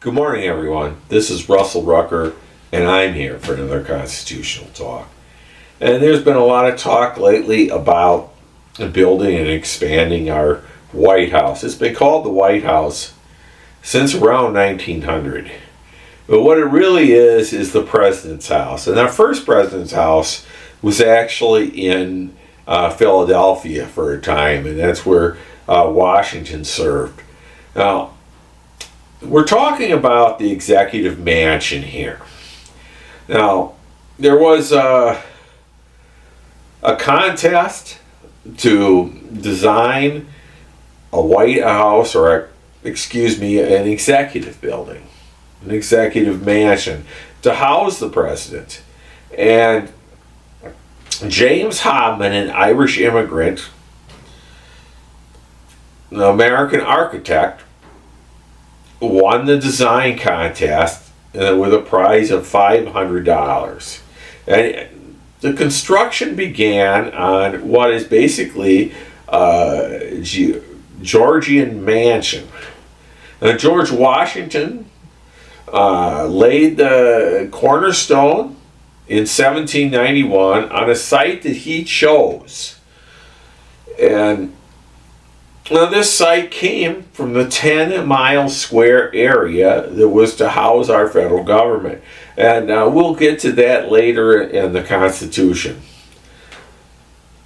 Good morning, everyone. This is Russell Rucker, and I'm here for another constitutional talk. And there's been a lot of talk lately about building and expanding our White House. It's been called the White House since around 1900. But what it really is the President's House. And our first President's House was actually in Philadelphia for a time, and that's where Washington served. Now, we're talking about the executive mansion here. Now, there was a contest to design a White House, or an executive building, an executive mansion to house the president. And James Hobman, an Irish immigrant, an American architect, won the design contest with a prize of $500. And the construction began on what is basically a Georgian mansion. George Washington laid the cornerstone in 1791 on a site that he chose. And now, this site came from the 10-mile square area that was to house our federal government. And we'll get to that later in the Constitution.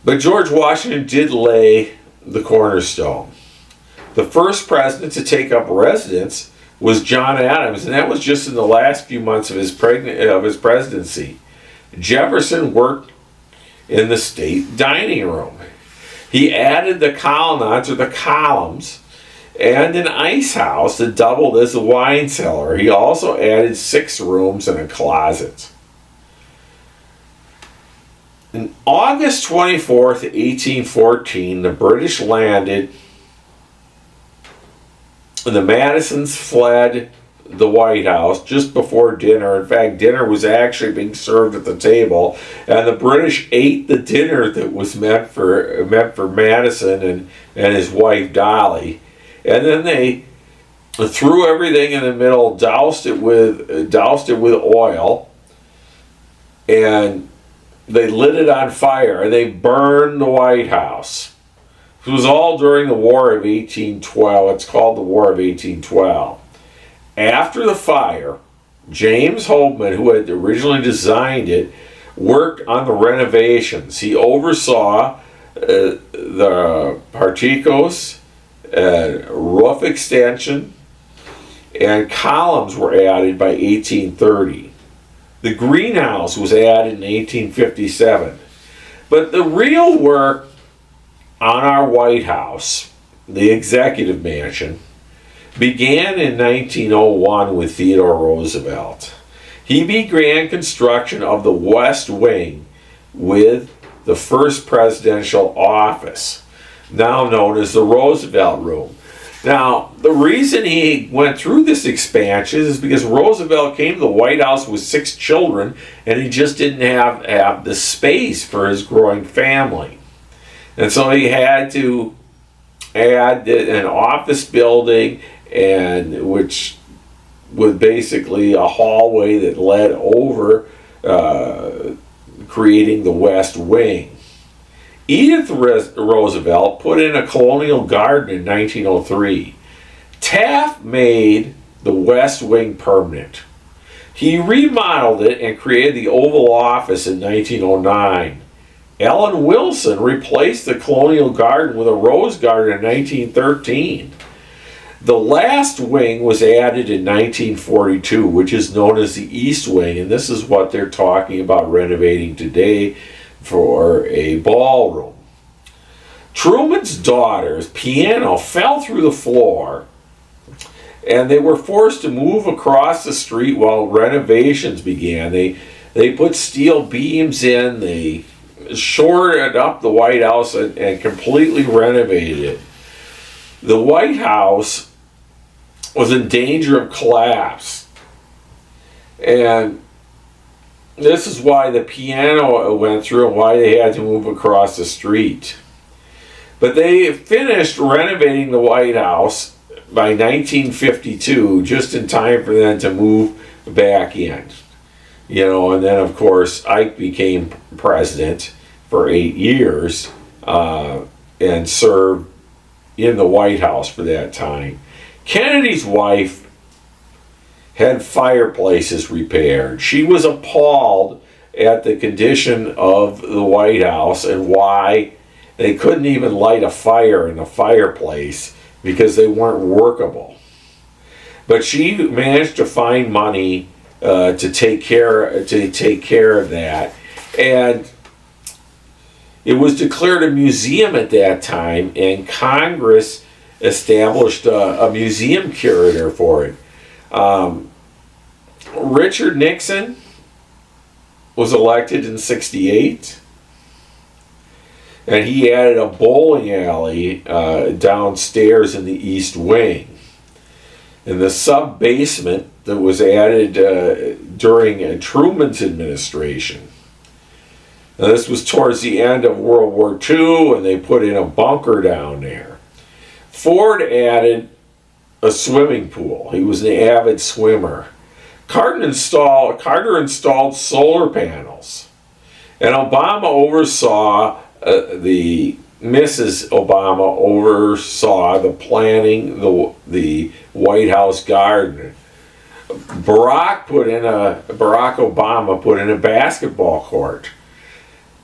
But George Washington did lay the cornerstone. The first president to take up residence was John Adams, and that was just in the last few months of his presidency. Jefferson worked in the state dining room. He added the colonnades, or the columns, and an ice house that doubled as a wine cellar. He also added 6 rooms and a closet. On August 24th, 1814, the British landed, and the Madisons fled the White House just before dinner. In fact, dinner was actually being served at the table, and the British ate the dinner that was meant for Madison and his wife Dolly, and then they threw everything in the middle, doused it with oil, and they lit it on fire, and they burned the White House. It was all during the War of 1812. It's called the War of 1812. After the fire, James Hobman, who had originally designed it, worked on the renovations. He oversaw the porticos, roof extension, and columns were added by 1830. The greenhouse was added in 1857. But the real work on our White House, the executive mansion, began in 1901 with Theodore Roosevelt. He began construction of the West Wing with the first presidential office, now known as the Roosevelt Room. Now, the reason he went through this expansion is because Roosevelt came to the White House with 6 children, and he just didn't have the space for his growing family. And so he had to add an office building, and which was basically a hallway that led over, creating the West Wing. Edith Roosevelt put in a colonial garden in 1903. Taft made the West Wing permanent. He remodeled it and created the Oval Office in 1909. Ellen Wilson replaced the colonial garden with a rose garden in 1913. The last wing was added in 1942, which is known as the East Wing, and this is what they're talking about renovating today for a ballroom. Truman's daughter's piano fell through the floor, and they were forced to move across the street while renovations began. They put steel beams in, they shored up the White House and completely renovated it. The White House was in danger of collapse, and this is why the piano went through and why they had to move across the street. But they finished renovating the White House by 1952, just in time for them to move back in. And then of course Ike became president for 8 years and served in the White House for that time. Kennedy's wife had fireplaces repaired. She was appalled at the condition of the White House and why they couldn't even light a fire in the fireplace because they weren't workable. But she managed to find money to take care of that, and it was declared a museum at that time, and Congress established a museum curator for it. Richard Nixon was elected in '68, and he added a bowling alley downstairs in the East Wing. And the sub-basement that was added during Truman's administration. Now, this was towards the end of World War II, and they put in a bunker down there. Ford added a swimming pool. He was an avid swimmer. Carter installed solar panels. And Obama oversaw, Mrs. Obama oversaw the planning, the White House garden. Barack Obama put in a basketball court.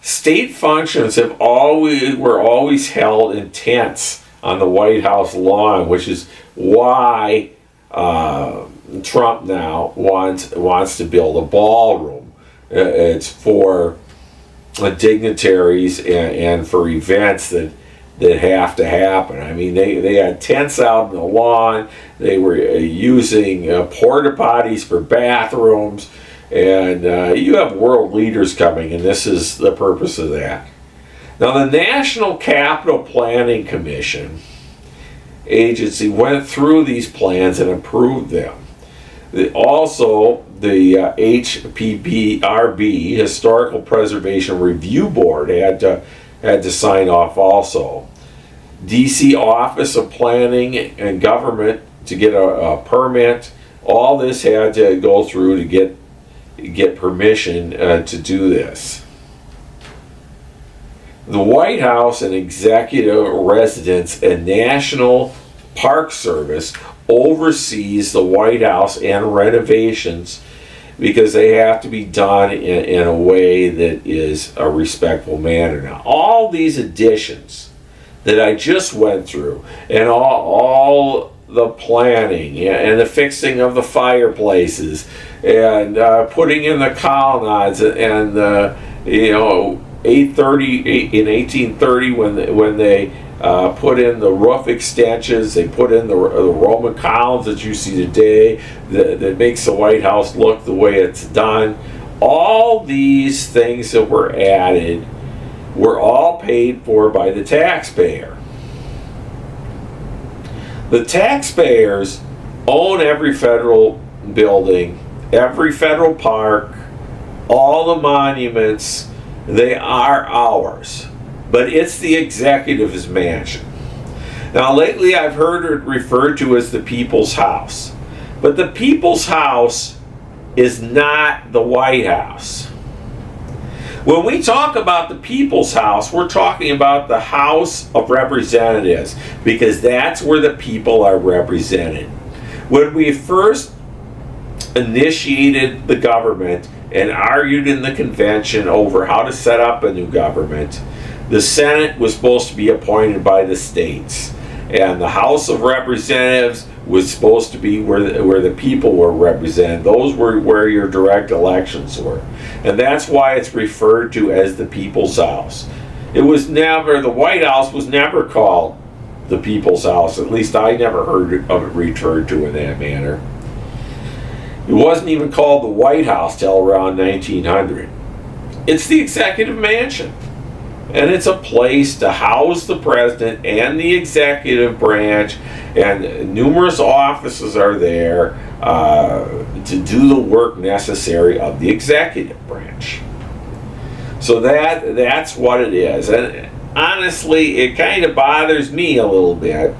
State functions were always held in tents on the White House lawn, which is why Trump now wants to build a ballroom. It's for dignitaries and for events that have to happen. I mean, they had tents out in the lawn. They were using porta potties for bathrooms, and you have world leaders coming, and this is the purpose of that. Now, the National Capital Planning Commission agency went through these plans and approved them. Also, the HPPRB, Historical Preservation Review Board, had to sign off also. DC Office of Planning and Government to get a permit. All this had to go through to get permission to do this. The White House and executive residence and National Park Service oversees the White House and renovations because they have to be done in a way that is a respectful manner. Now, all these additions that I just went through, and all the planning and the fixing of the fireplaces and putting in the colonnades and 1830 when they put in the roof extensions, they put in the Roman columns that you see today that makes the White House look the way it's done. All these things that were added were all paid for by the taxpayer. The taxpayers own every federal building, every federal park, all the monuments. They are ours. But it's the executive's mansion. Now, lately I've heard it referred to as the People's House. But the People's House is not the White House. When we talk about the People's House, we're talking about the House of Representatives, because that's where the people are represented. When we first initiated the government and argued in the convention over how to set up a new government, the Senate was supposed to be appointed by the states, and the House of Representatives was supposed to be where the people were represented. Those were where your direct elections were. And that's why it's referred to as the People's House. The White House was never called the People's House. At least I never heard of it referred to in that manner. It wasn't even called the White House till around 1900. It's the executive mansion. And it's a place to house the president and the executive branch, and numerous offices are there to do the work necessary of the executive branch. So that's what it is. And honestly, it kind of bothers me a little bit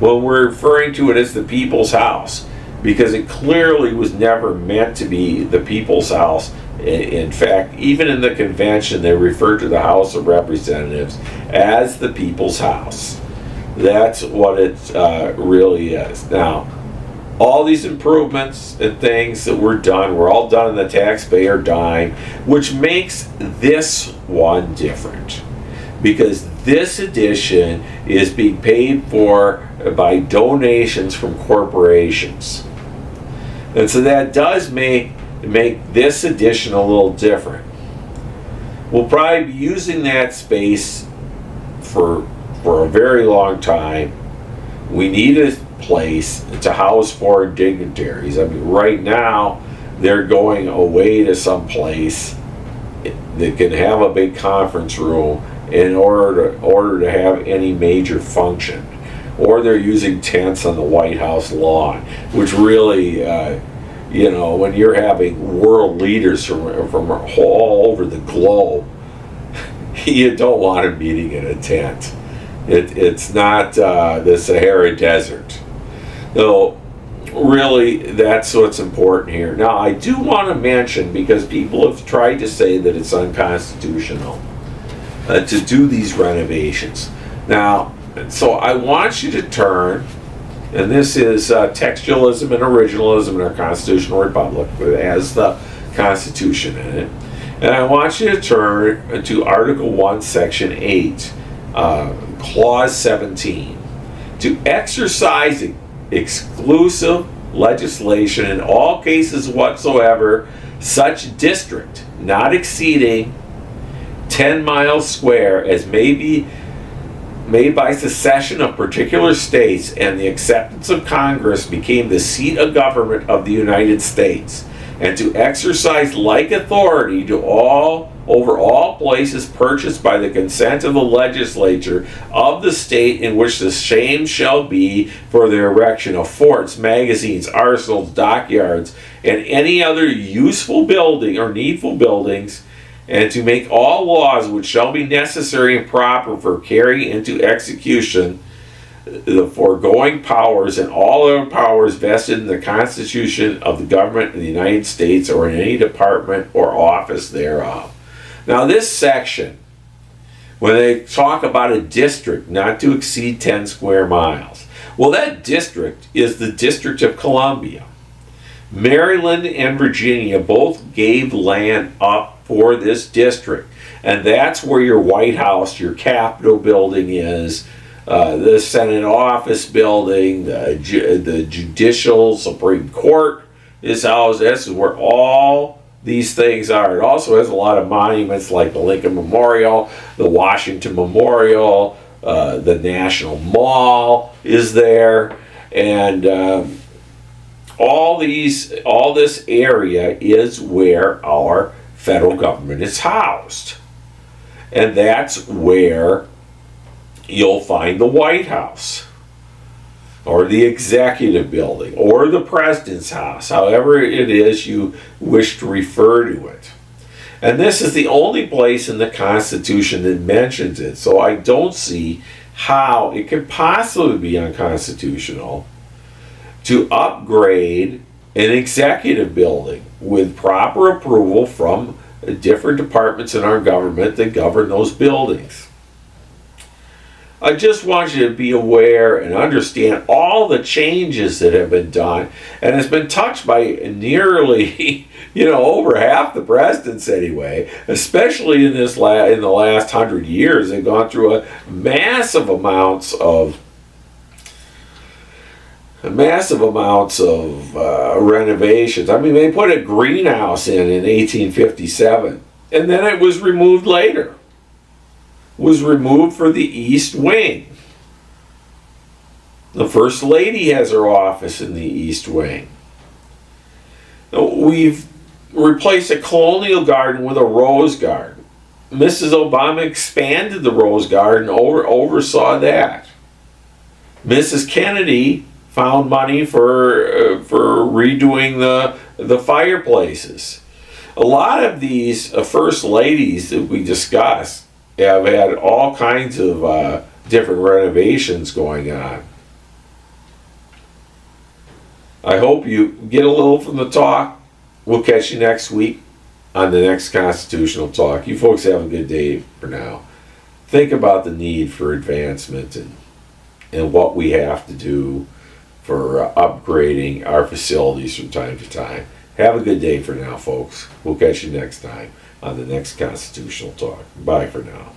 when we're referring to it as the people's house, because it clearly was never meant to be the people's house. In fact, even in the convention, they refer to the House of Representatives as the people's house. That's what it really is. Now, all these improvements and things that were done were all done on the taxpayer dime, which makes this one different, because this edition is being paid for by donations from corporations. And so that does make this edition a little different. We'll probably be using that space for a very long time. We need a place to house foreign dignitaries. I mean, right now they're going away to some place that can have a big conference room in order to have any major function, or they're using tents on the White House lawn, which really, when you're having world leaders from all over the globe, you don't want them meeting in a tent. It's not the Sahara Desert. So really, that's what's important here. Now, I do want to mention, because people have tried to say that it's unconstitutional to do these renovations. Now, so I want you to turn, and this is textualism and originalism in our constitutional republic, it has the Constitution in it. And I want you to turn to Article 1, Section 8, Clause 17. To exercise exclusive legislation in all cases whatsoever, such district not exceeding 10 miles square as may be made by secession of particular states and the acceptance of Congress became the seat of government of the United States, and to exercise like authority to over all places purchased by the consent of the legislature of the state in which the same shall be for the erection of forts, magazines, arsenals, dockyards, and any other useful building or needful buildings, and to make all laws which shall be necessary and proper for carrying into execution the foregoing powers and all other powers vested in the Constitution of the government of the United States or in any department or office thereof. Now, this section, when they talk about a district not to exceed 10 square miles, well, that district is the District of Columbia. Maryland and Virginia both gave land up for this district, and that's where your White House, your Capitol building is, the Senate office building, the Judicial Supreme Court is housed. This is where all these things are. It also has a lot of monuments like the Lincoln Memorial, the Washington Memorial, the National Mall is there, and all this area is where our federal government is housed. And that's where you'll find the White House, or the Executive Building, or the President's House, however it is you wish to refer to it. And this is the only place in the Constitution that mentions it, so I don't see how it could possibly be unconstitutional to upgrade an executive building with proper approval from different departments in our government that govern those buildings. I just want you to be aware and understand all the changes that have been done, and it's been touched by nearly, over half the presidents anyway. Especially in the last 100 years, they've gone through a massive amounts of renovations. I mean, they put a greenhouse in 1857, and then it was removed later. Was removed for the East Wing. The First Lady has her office in the East Wing. We've replaced a colonial garden with a rose garden. Mrs. Obama expanded the rose garden, oversaw that. Mrs. Kennedy found money for redoing the fireplaces. A lot of these First Ladies that we discussed have had all kinds of different renovations going on. I hope you get a little from the talk. We'll catch you next week on the next Constitutional Talk. You folks have a good day for now. Think about the need for advancement and what we have to do for upgrading our facilities from time to time. Have a good day for now, folks. We'll catch you next time on the next Constitutional Talk. Bye for now.